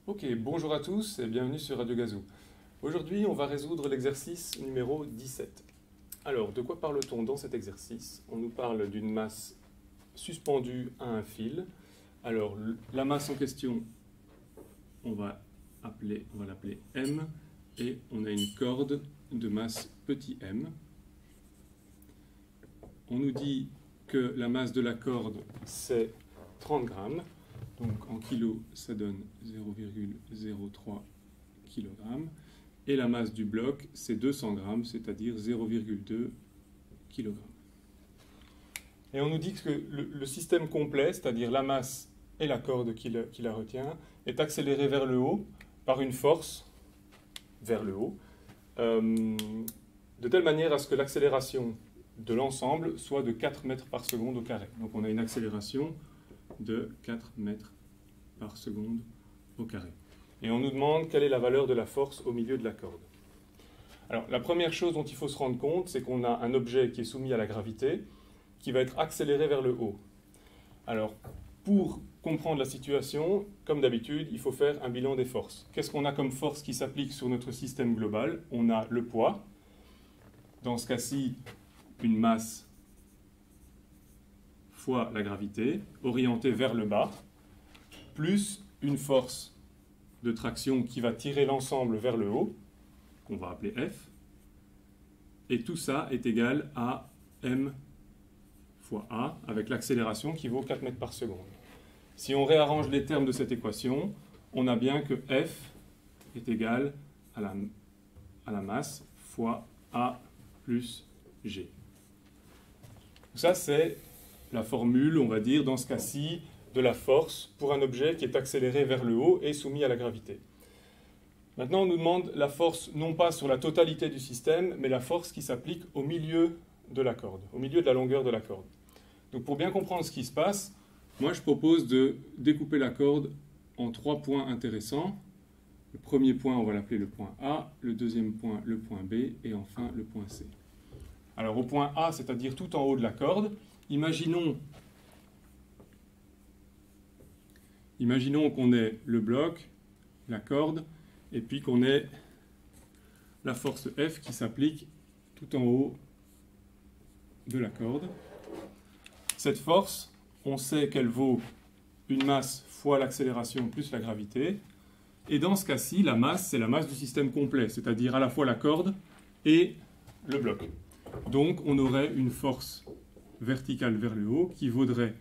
Ok, bonjour à tous et bienvenue sur Radio Gazou. Aujourd'hui, on va résoudre l'exercice numéro 17. Alors, de quoi parle-t-on dans cet exercice? On nous parle d'une masse suspendue à un fil. Alors, la masse en question, on va l'appeler M, et on a une corde de masse petit m. On nous dit que la masse de la corde, c'est 30 grammes. Donc en kilos, ça donne 0,03 kg. Et la masse du bloc, c'est 200 grammes, c'est-à-dire 0,2 kg. Et on nous dit que le système complet, c'est-à-dire la masse et la corde qui la retient, est accéléré vers le haut par une force vers le haut, de telle manière à ce que l'accélération de l'ensemble soit de 4 mètres par seconde au carré. Donc on a une accélération de 4 mètres par seconde au carré. Et on nous demande quelle est la valeur de la force au milieu de la corde. Alors, la première chose dont il faut se rendre compte, c'est qu'on a un objet qui est soumis à la gravité, qui va être accéléré vers le haut. Alors, pour comprendre la situation, comme d'habitude, il faut faire un bilan des forces. Qu'est-ce qu'on a comme force qui s'applique sur notre système global? On a le poids, dans ce cas-ci, une masse fois la gravité, orientée vers le bas, plus une force de traction qui va tirer l'ensemble vers le haut, qu'on va appeler F, et tout ça est égal à M fois A, avec l'accélération qui vaut 4 mètres par seconde. Si on réarrange les termes de cette équation, on a bien que F est égal à la masse fois A plus G. Ça, c'est la formule, on va dire, dans ce cas-ci, de la force pour un objet qui est accéléré vers le haut et soumis à la gravité. Maintenant, on nous demande la force non pas sur la totalité du système, mais la force qui s'applique au milieu de la corde, au milieu de la longueur de la corde. Donc pour bien comprendre ce qui se passe, moi je propose de découper la corde en 3 points intéressants. Le premier point, on va l'appeler le point A, le deuxième point, le point B, et enfin le point C. Alors au point A, c'est-à-dire tout en haut de la corde, imaginons qu'on ait le bloc, la corde, et puis qu'on ait la force F qui s'applique tout en haut de la corde. Cette force, on sait qu'elle vaut une masse fois l'accélération plus la gravité. Et dans ce cas-ci, la masse, c'est la masse du système complet, c'est-à-dire à la fois la corde et le bloc. Donc on aurait une force verticale vers le haut qui vaudrait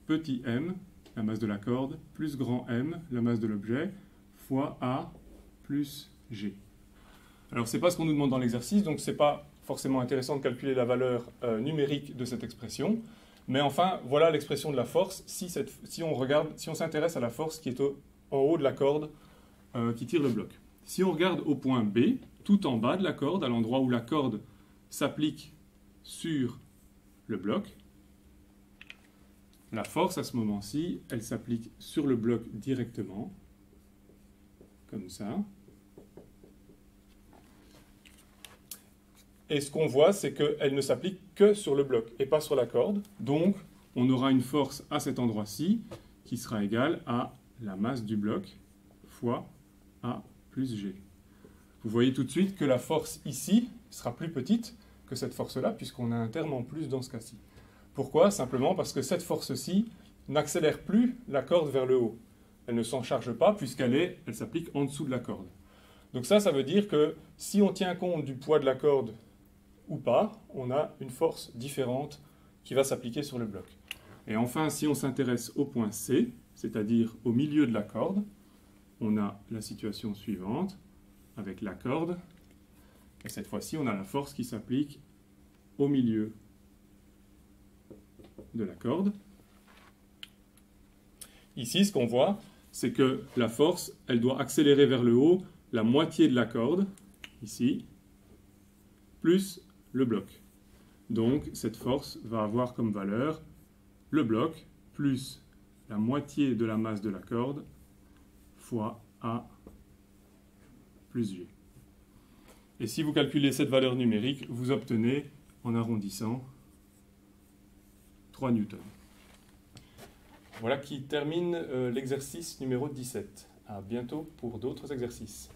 petit m, la masse de la corde, plus grand M, la masse de l'objet, fois A plus G. Alors, ce n'est pas ce qu'on nous demande dans l'exercice, donc ce n'est pas forcément intéressant de calculer la valeur numérique de cette expression. Mais enfin, voilà l'expression de la force si on s'intéresse à la force qui est en haut de la corde qui tire le bloc. Si on regarde au point B, tout en bas de la corde, à l'endroit où la corde s'applique sur le bloc, la force, à ce moment-ci, elle s'applique sur le bloc directement, comme ça. Et ce qu'on voit, c'est qu'elle ne s'applique que sur le bloc et pas sur la corde. Donc, on aura une force à cet endroit-ci qui sera égale à la masse du bloc fois A plus G. Vous voyez tout de suite que la force ici sera plus petite que cette force-là, puisqu'on a un terme en plus dans ce cas-ci. Pourquoi? Simplement parce que cette force-ci n'accélère plus la corde vers le haut. Elle ne s'en charge pas puisqu'elle s'applique en dessous de la corde. Donc ça veut dire que si on tient compte du poids de la corde ou pas, on a une force différente qui va s'appliquer sur le bloc. Et enfin, si on s'intéresse au point C, c'est-à-dire au milieu de la corde, on a la situation suivante avec la corde. Et cette fois-ci, on a la force qui s'applique au milieu de la corde. Ici, ce qu'on voit, c'est que la force, elle doit accélérer vers le haut la moitié de la corde, ici, plus le bloc. Donc, cette force va avoir comme valeur le bloc plus la moitié de la masse de la corde fois A plus G. Et si vous calculez cette valeur numérique, vous obtenez, en arrondissant, 3 newtons. Voilà qui termine l'exercice numéro 17. À bientôt pour d'autres exercices.